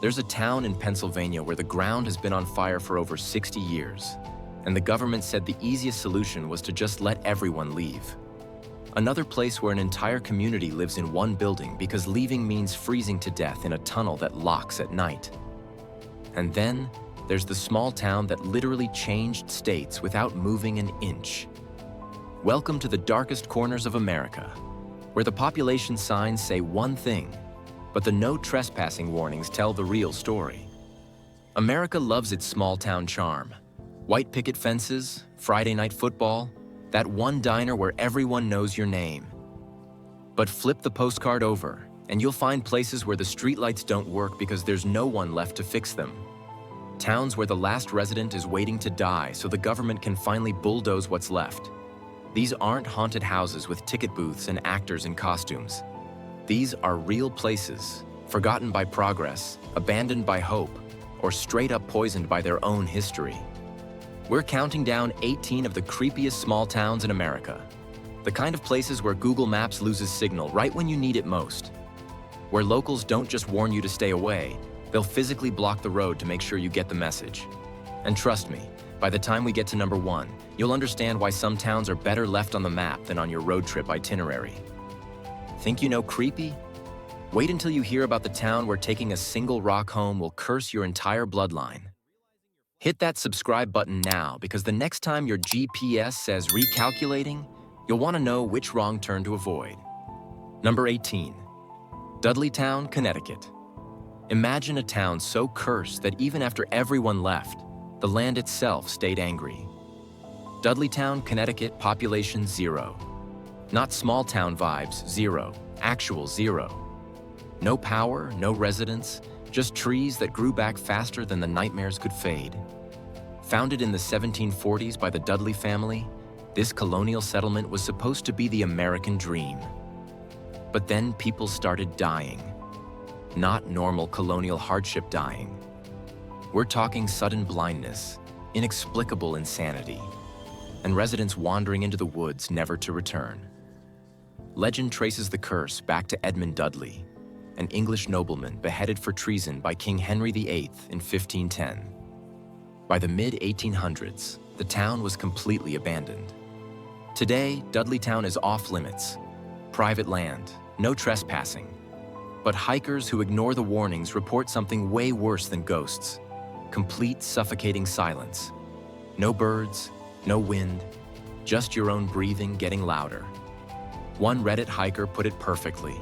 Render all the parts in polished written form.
There's a town in Pennsylvania where the ground has been on fire for over 60 years, and the government said the easiest solution was to just let everyone leave. Another place where an entire community lives in one building because leaving means freezing to death in a tunnel that locks at night. And then there's the small town that literally changed states without moving an inch. Welcome to the darkest corners of America, where the population signs say one thing, but the no trespassing warnings tell the real story. America loves its small-town charm. White picket fences, Friday night football, that one diner where everyone knows your name. But flip the postcard over, and you'll find places where the streetlights don't work because there's no one left to fix them. Towns where the last resident is waiting to die so the government can finally bulldoze what's left. These aren't haunted houses with ticket booths and actors in costumes. These are real places, forgotten by progress, abandoned by hope, or straight up poisoned by their own history. We're counting down 18 of the creepiest small towns in America. The kind of places where Google Maps loses signal right when you need it most. Where locals don't just warn you to stay away, they'll physically block the road to make sure you get the message. And trust me, by the time we get to number 1, you'll understand why some towns are better left on the map than on your road trip itinerary. Think you know creepy? Wait until you hear about the town where taking a single rock home will curse your entire bloodline. Hit that subscribe button now because the next time your GPS says recalculating, you'll want to know which wrong turn to avoid. Number 18. Dudleytown, Connecticut. Imagine a town so cursed that even after everyone left, the land itself stayed angry. Dudleytown, Connecticut, population 0. Not small town vibes, 0. Actual 0. No power, no residents, just trees that grew back faster than the nightmares could fade. Founded in the 1740s by the Dudley family, this colonial settlement was supposed to be the American dream. But then people started dying. Not normal colonial hardship dying. We're talking sudden blindness, inexplicable insanity, and residents wandering into the woods never to return. Legend traces the curse back to Edmund Dudley, an English nobleman beheaded for treason by King Henry VIII in 1510. By the mid-1800s, the town was completely abandoned. Today, Dudleytown is off-limits. Private land, no trespassing. But hikers who ignore the warnings report something way worse than ghosts. Complete suffocating silence. No birds, no wind, just your own breathing getting louder. One Reddit hiker put it perfectly.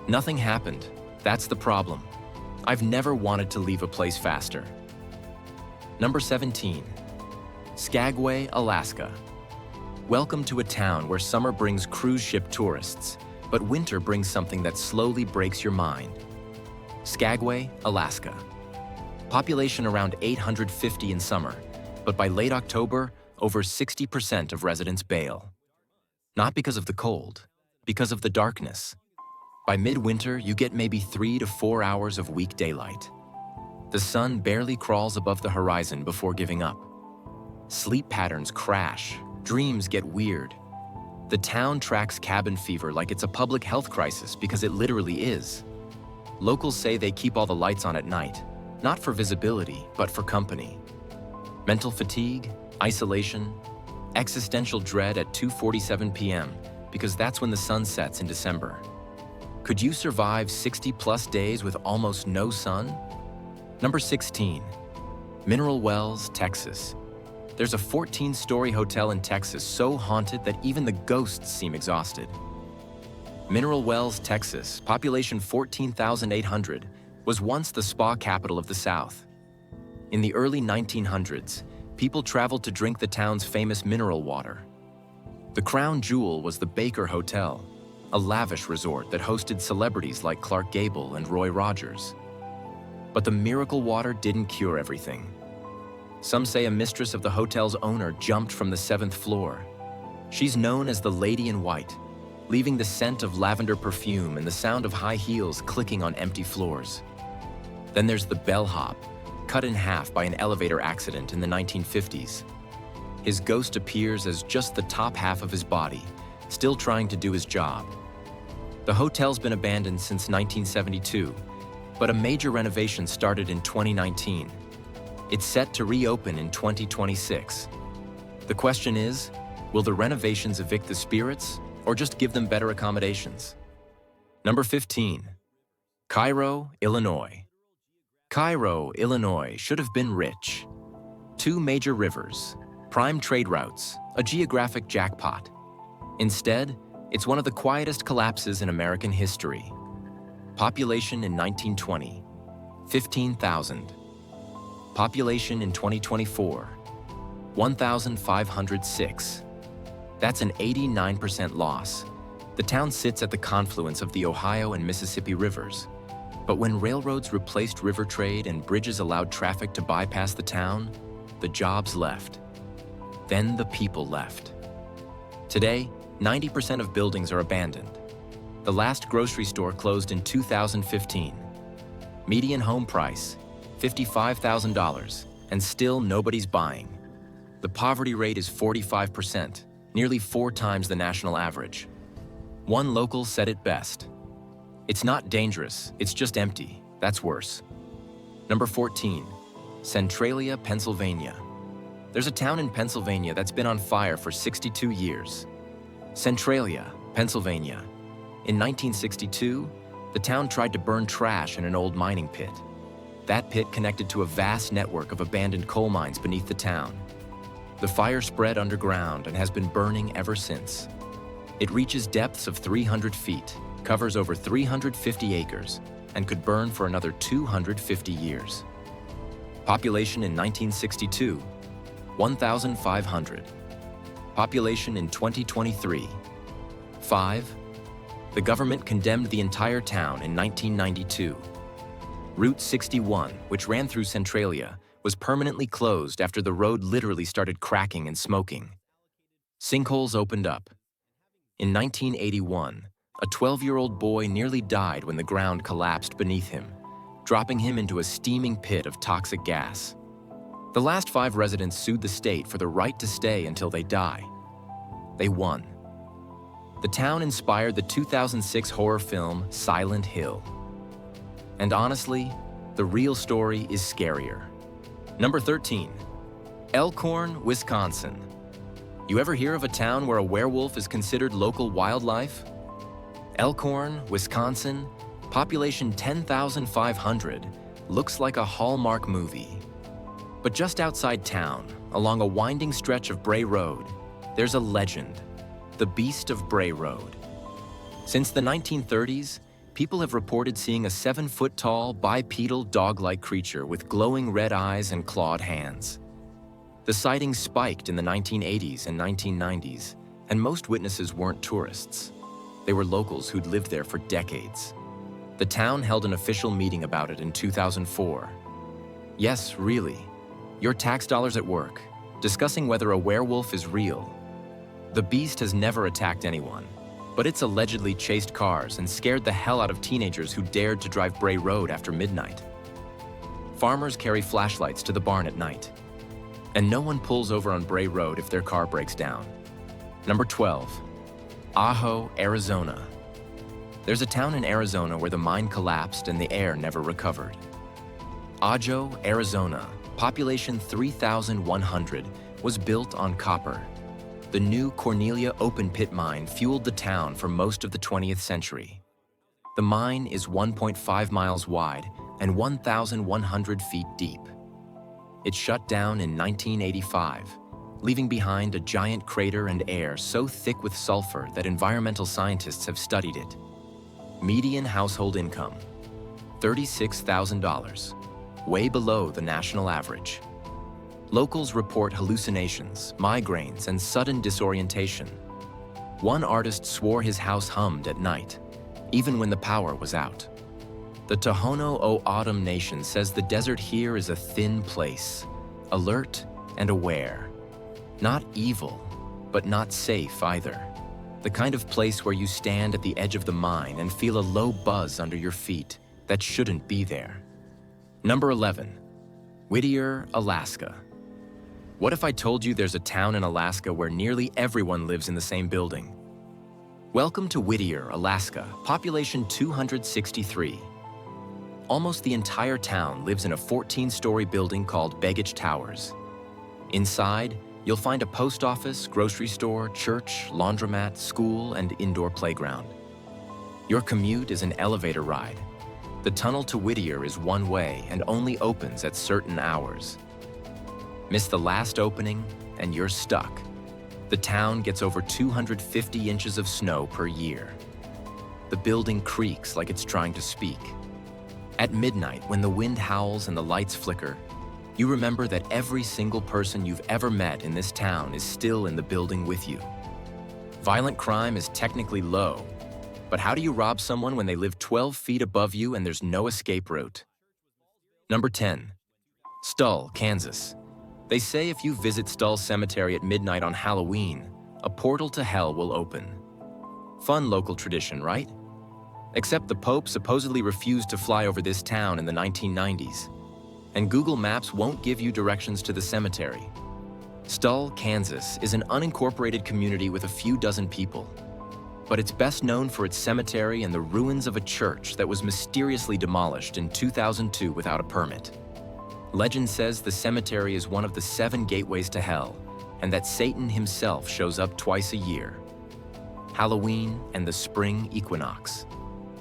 Nothing happened. That's the problem. I've never wanted to leave a place faster. Number 17. Skagway, Alaska. Welcome to a town where summer brings cruise ship tourists, but winter brings something that slowly breaks your mind. Skagway, Alaska. Population around 850 in summer, but by late October, over 60% of residents bail. Not because of the cold, because of the darkness. By midwinter, you get maybe 3 to 4 hours of weak daylight. The sun barely crawls above the horizon before giving up. Sleep patterns crash, dreams get weird. The town tracks cabin fever like it's a public health crisis because it literally is. Locals say they keep all the lights on at night, not for visibility, but for company. Mental fatigue, isolation, existential dread at 2:47 p.m. because that's when the sun sets in December. Could you survive 60-plus days with almost no sun? Number 16. Mineral Wells, Texas. There's a 14-story hotel in Texas so haunted that even the ghosts seem exhausted. Mineral Wells, Texas, population 14,800, was once the spa capital of the South. In the early 1900s, people traveled to drink the town's famous mineral water. The crown jewel was the Baker Hotel, a lavish resort that hosted celebrities like Clark Gable and Roy Rogers. But the miracle water didn't cure everything. Some say a mistress of the hotel's owner jumped from the 7th floor. She's known as the Lady in White, leaving the scent of lavender perfume and the sound of high heels clicking on empty floors. Then there's the bellhop, cut in half by an elevator accident in the 1950s. His ghost appears as just the top half of his body, still trying to do his job. The hotel's been abandoned since 1972, but a major renovation started in 2019. It's set to reopen in 2026. The question is, will the renovations evict the spirits or just give them better accommodations? Number 15. Cairo, Illinois. Cairo, Illinois should have been rich. 2 major rivers, prime trade routes, a geographic jackpot. Instead, it's one of the quietest collapses in American history. Population in 1920, 15,000. Population in 2024, 1,506. That's an 89% loss. The town sits at the confluence of the Ohio and Mississippi rivers. But when railroads replaced river trade and bridges allowed traffic to bypass the town, the jobs left. Then the people left. Today, 90% of buildings are abandoned. The last grocery store closed in 2015. Median home price, $55,000, and still nobody's buying. The poverty rate is 45%, nearly 4 times the national average. One local said it best. It's not dangerous, it's just empty. That's worse. Number 14, Centralia, Pennsylvania. There's a town in Pennsylvania that's been on fire for 62 years. Centralia, Pennsylvania. In 1962, the town tried to burn trash in an old mining pit. That pit connected to a vast network of abandoned coal mines beneath the town. The fire spread underground and has been burning ever since. It reaches depths of 300 feet, covers over 350 acres, and could burn for another 250 years. Population in 1962, 1,500. Population in 2023, 5. The government condemned the entire town in 1992. Route 61, which ran through Centralia, was permanently closed after the road literally started cracking and smoking. Sinkholes opened up. In 1981, a 12-year-old boy nearly died when the ground collapsed beneath him, dropping him into a steaming pit of toxic gas. The last 5 residents sued the state for the right to stay until they die. They won. The town inspired the 2006 horror film Silent Hill. And honestly, the real story is scarier. Number 13, Elkhorn, Wisconsin. You ever hear of a town where a werewolf is considered local wildlife? Elkhorn, Wisconsin, population 10,500, looks like a Hallmark movie. But just outside town, along a winding stretch of Bray Road, there's a legend, the Beast of Bray Road. Since the 1930s, people have reported seeing a 7-foot-tall, bipedal dog-like creature with glowing red eyes and clawed hands. The sightings spiked in the 1980s and 1990s, and most witnesses weren't tourists. They were locals who'd lived there for decades. The town held an official meeting about it in 2004. Yes, really. Your tax dollars at work, discussing whether a werewolf is real. The beast has never attacked anyone, but it's allegedly chased cars and scared the hell out of teenagers who dared to drive Bray Road after midnight. Farmers carry flashlights to the barn at night, and no one pulls over on Bray Road if their car breaks down. Number 12, Ajo, Arizona. There's a town in Arizona where the mine collapsed and the air never recovered. Ajo, Arizona, population 3,100, was built on copper. The new Cornelia open pit mine fueled the town for most of the 20th century. The mine is 1.5 miles wide and 1,100 feet deep. It shut down in 1985, leaving behind a giant crater and air so thick with sulfur that environmental scientists have studied it. Median household income, $36,000, way below the national average. Locals report hallucinations, migraines, and sudden disorientation. One artist swore his house hummed at night, even when the power was out. The Tohono O'odham Nation says the desert here is a thin place, alert and aware. Not evil, but not safe either. The kind of place where you stand at the edge of the mine and feel a low buzz under your feet that shouldn't be there. Number 11, Whittier, Alaska. What if I told you there's a town in Alaska where nearly everyone lives in the same building? Welcome to Whittier, Alaska, population 263. almost the entire town lives in a 14-story building called Baggage Towers. Inside, you'll find a post office, grocery store, church, laundromat, school, and indoor playground. Your commute is an elevator ride. The tunnel to Whittier is one way and only opens at certain hours. Miss the last opening, and you're stuck. The town gets over 250 inches of snow per year. The building creaks like it's trying to speak. At midnight, when the wind howls and the lights flicker, you remember that every single person you've ever met in this town is still in the building with you. Violent crime is technically low, but how do you rob someone when they live 12 feet above you and there's no escape route? Number 10. Stull, Kansas. They say if you visit Stull Cemetery at midnight on Halloween, a portal to hell will open. Fun local tradition, right? Except the Pope supposedly refused to fly over this town in the 1990s, and Google Maps won't give you directions to the cemetery. Stull, Kansas is an unincorporated community with a few dozen people, but it's best known for its cemetery and the ruins of a church that was mysteriously demolished in 2002 without a permit. Legend says the cemetery is one of the 7 gateways to hell, and that Satan himself shows up twice a year: Halloween and the spring equinox.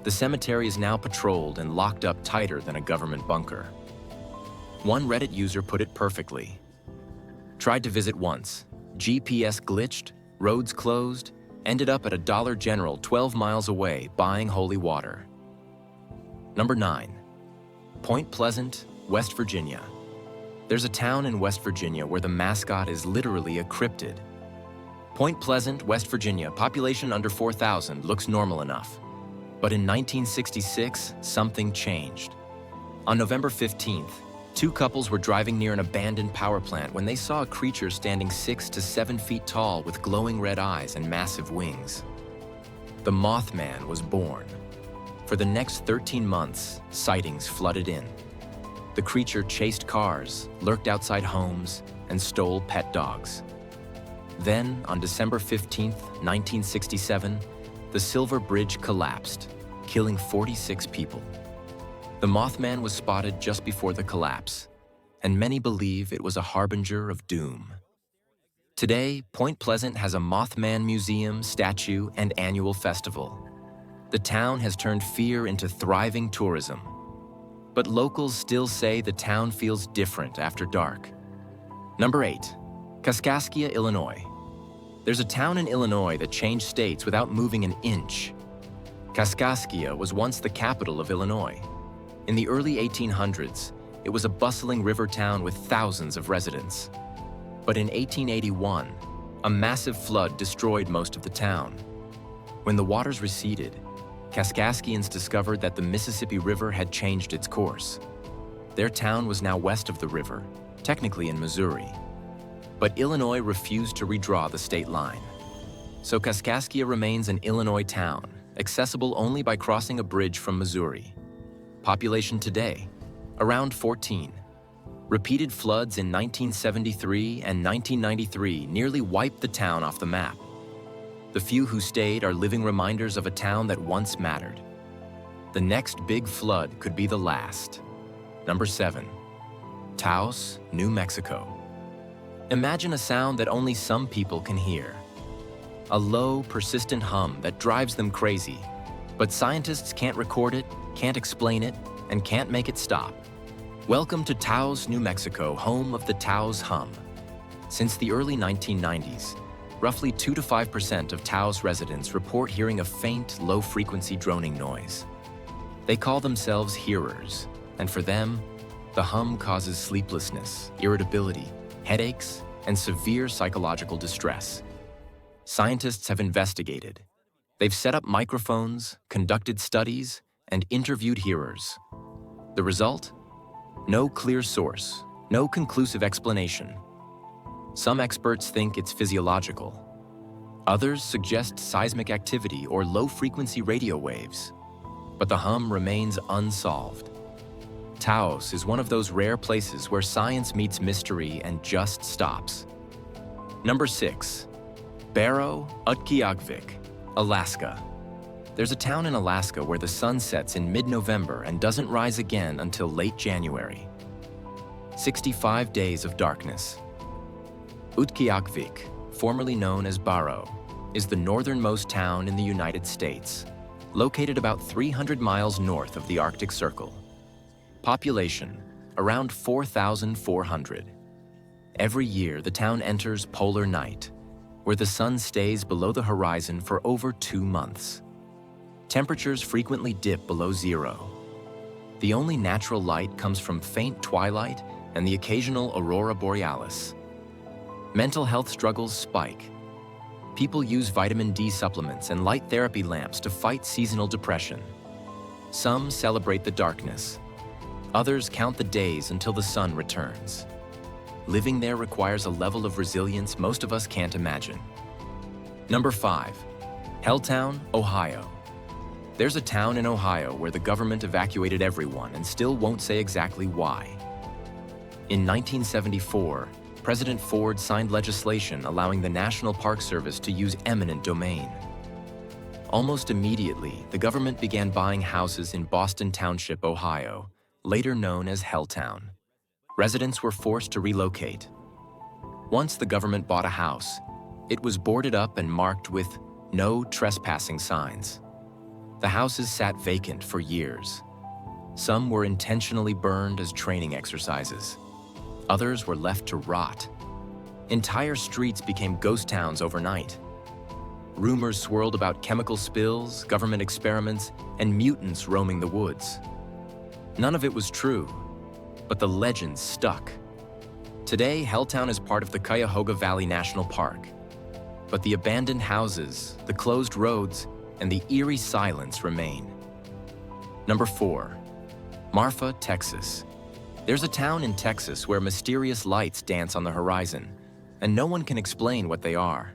The cemetery is now patrolled and locked up tighter than a government bunker. One Reddit user put it perfectly. Tried to visit once, GPS glitched, roads closed, ended up at a Dollar General 12 miles away buying holy water. Number 9. Point Pleasant, West Virginia. There's a town in West Virginia where the mascot is literally a cryptid. Point Pleasant, West Virginia, population under 4,000, looks normal enough. But in 1966, something changed. On November 15th, 2 couples were driving near an abandoned power plant when they saw a creature standing 6 to 7 feet tall with glowing red eyes and massive wings. The Mothman was born. For the next 13 months, sightings flooded in. The creature chased cars, lurked outside homes, and stole pet dogs. Then, on December 15th, 1967, the Silver Bridge collapsed, killing 46 people. The Mothman was spotted just before the collapse, and many believe it was a harbinger of doom. Today, Point Pleasant has a Mothman museum, statue, and annual festival. The town has turned fear into thriving tourism. But locals still say the town feels different after dark. Number 8. Kaskaskia, Illinois. There's a town in Illinois that changed states without moving an inch. Kaskaskia was once the capital of Illinois. In the early 1800s, it was a bustling river town with thousands of residents. But in 1881, a massive flood destroyed most of the town. When the waters receded, Kaskaskians discovered that the Mississippi River had changed its course. Their town was now west of the river, technically in Missouri. But Illinois refused to redraw the state line. So Kaskaskia remains an Illinois town, accessible only by crossing a bridge from Missouri. Population today, around 14. Repeated floods in 1973 and 1993 nearly wiped the town off the map. The few who stayed are living reminders of a town that once mattered. The next big flood could be the last. Number 7. Taos, New Mexico. Imagine a sound that only some people can hear. A low, persistent hum that drives them crazy, but scientists can't record it, can't explain it, and can't make it stop. Welcome to Taos, New Mexico, home of the Taos hum. Since the early 1990s, roughly 2 to 5% of Taos residents report hearing a faint, low-frequency droning noise. They call themselves hearers, and for them, the hum causes sleeplessness, irritability, headaches, and severe psychological distress. Scientists have investigated. They've set up microphones, conducted studies, and interviewed hearers. The result? No clear source, no conclusive explanation. Some experts think it's physiological. Others suggest seismic activity or low-frequency radio waves. But the hum remains unsolved. Taos is one of those rare places where science meets mystery and just stops. Number 6. Barrow, Utqiaġvik, Alaska. There's a town in Alaska where the sun sets in mid-November and doesn't rise again until late January. 65 days of darkness. Utqiaġvik, formerly known as Barrow, is the northernmost town in the United States, located about 300 miles north of the Arctic Circle. Population, around 4,400. Every year, the town enters polar night, where the sun stays below the horizon for over 2 months. Temperatures frequently dip below zero. The only natural light comes from faint twilight and the occasional aurora borealis. Mental health struggles spike. People use vitamin D supplements and light therapy lamps to fight seasonal depression. Some celebrate the darkness. Others count the days until the sun returns. Living there requires a level of resilience most of us can't imagine. Number 5, Helltown, Ohio. There's a town in Ohio where the government evacuated everyone and still won't say exactly why. In 1974, President Ford signed legislation allowing the National Park Service to use eminent domain. Almost immediately, the government began buying houses in Boston Township, Ohio, later known as Helltown. Residents were forced to relocate. Once the government bought a house, it was boarded up and marked with "No Trespassing" signs. The houses sat vacant for years. Some were intentionally burned as training exercises. Others were left to rot. Entire streets became ghost towns overnight. Rumors swirled about chemical spills, government experiments, and mutants roaming the woods. None of it was true, but the legends stuck. Today, Helltown is part of the Cuyahoga Valley National Park. But the abandoned houses, the closed roads, and the eerie silence remain. Number 4, Marfa, Texas. There's a town in Texas where mysterious lights dance on the horizon, and no one can explain what they are.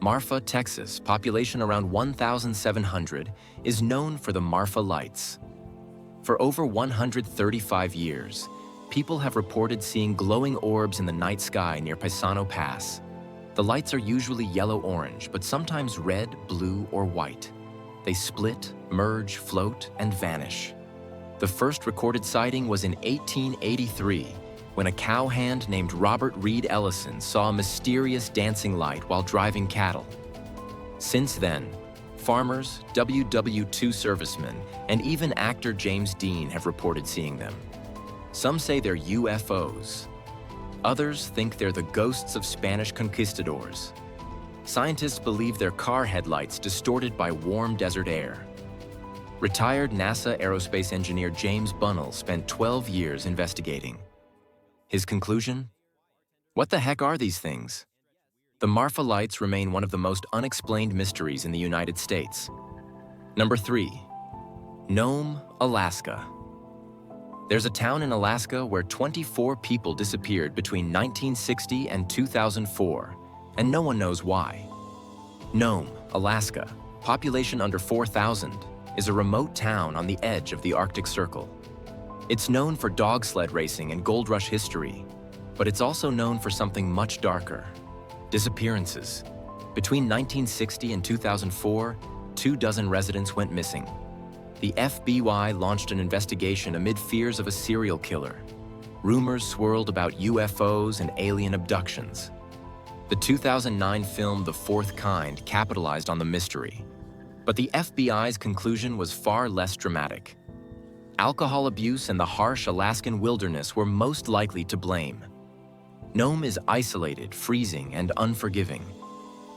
Marfa, Texas, population around 1,700, is known for the Marfa lights. For over 135 years, people have reported seeing glowing orbs in the night sky near Paisano Pass. The lights are usually yellow-orange, but sometimes red, blue, or white. They split, merge, float, and vanish. The first recorded sighting was in 1883, when a cowhand named Robert Reed Ellison saw a mysterious dancing light while driving cattle. Since then, farmers, WW2 servicemen, and even actor James Dean have reported seeing them. Some say they're UFOs. Others think they're the ghosts of Spanish conquistadors. Scientists believe they're car headlights distorted by warm desert air. Retired NASA aerospace engineer James Bunnell spent 12 years investigating. His conclusion? What the heck are these things? The Marfa lights remain one of the most unexplained mysteries in the United States. Number 3, Nome, Alaska. There's a town in Alaska where 24 people disappeared between 1960 and 2004, and no one knows why. Nome, Alaska, population under 4,000, is a remote town on the edge of the Arctic Circle. It's known for dog sled racing and gold rush history, but it's also known for something much darker: disappearances. Between 1960 and 2004, 24 residents went missing. The FBI launched an investigation amid fears of a serial killer. Rumors swirled about UFOs and alien abductions. The 2009 film The Fourth Kind capitalized on the mystery. But the FBI's conclusion was far less dramatic. Alcohol abuse and the harsh Alaskan wilderness were most likely to blame. Nome is isolated, freezing, and unforgiving.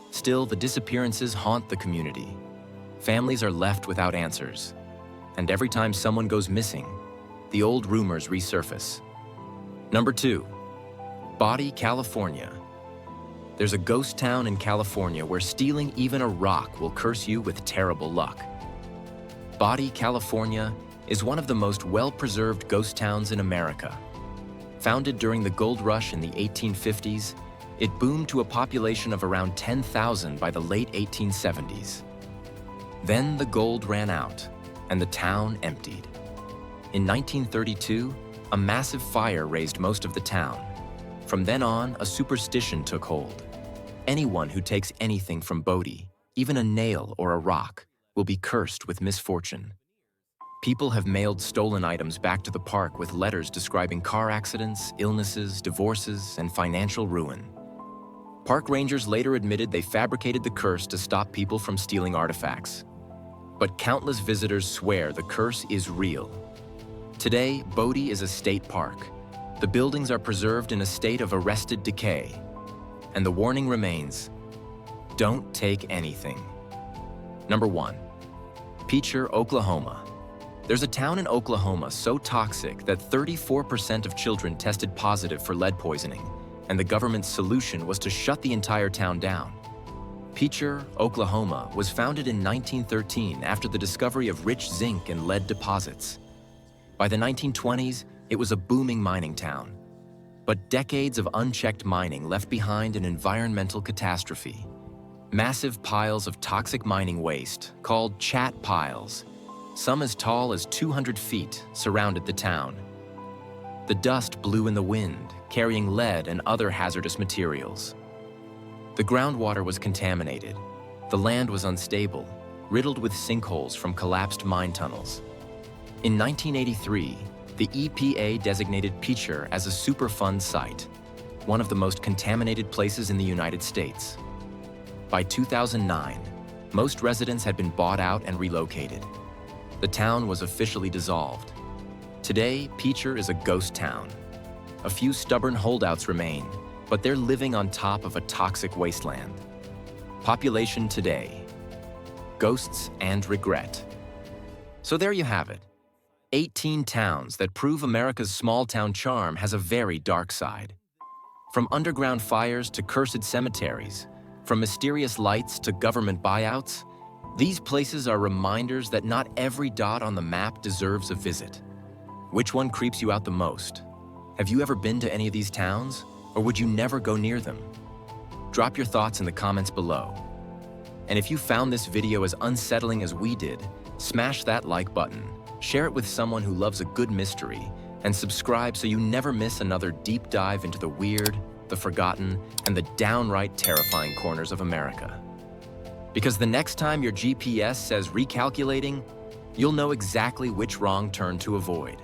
Still, the disappearances haunt the community. Families are left without answers. And every time someone goes missing, the old rumors resurface. Number 2, Bodie, California. There's a ghost town in California where stealing even a rock will curse you with terrible luck. Bodie, California is one of the most well-preserved ghost towns in America. Founded during the gold rush in the 1850s, it boomed to a population of around 10,000 by the late 1870s. Then the gold ran out, and the town emptied. In 1932, a massive fire razed most of the town. From then on, a superstition took hold. Anyone who takes anything from Bodie, even a nail or a rock, will be cursed with misfortune. People have mailed stolen items back to the park with letters describing car accidents, illnesses, divorces, and financial ruin. Park rangers later admitted they fabricated the curse to stop people from stealing artifacts. But countless visitors swear the curse is real. Today, Bodie is a state park. The buildings are preserved in a state of arrested decay. And the warning remains: don't take anything. Number 1. Picher, Oklahoma. There's a town in Oklahoma so toxic that 34% of children tested positive for lead poisoning, and the government's solution was to shut the entire town down. Picher, Oklahoma, was founded in 1913 after the discovery of rich zinc and lead deposits. By the 1920s, it was a booming mining town. But decades of unchecked mining left behind an environmental catastrophe. Massive piles of toxic mining waste, called chat piles, some as tall as 200 feet, surrounded the town. The dust blew in the wind, carrying lead and other hazardous materials. The groundwater was contaminated. The land was unstable, riddled with sinkholes from collapsed mine tunnels. In 1983, the EPA designated Picher as a Superfund site, one of the most contaminated places in the United States. By 2009, most residents had been bought out and relocated. The town was officially dissolved. Today, Picher is a ghost town. A few stubborn holdouts remain, but they're living on top of a toxic wasteland. Population today: ghosts and regret. So there you have it. 18 towns that prove America's small-town charm has a very dark side. From underground fires to cursed cemeteries, from mysterious lights to government buyouts, these places are reminders that not every dot on the map deserves a visit. Which one creeps you out the most? Have you ever been to any of these towns, or would you never go near them? Drop your thoughts in the comments below. And if you found this video as unsettling as we did, smash that like button, share it with someone who loves a good mystery, and subscribe so you never miss another deep dive into the weird, the forgotten, and the downright terrifying corners of America. Because the next time your GPS says recalculating, you'll know exactly which wrong turn to avoid.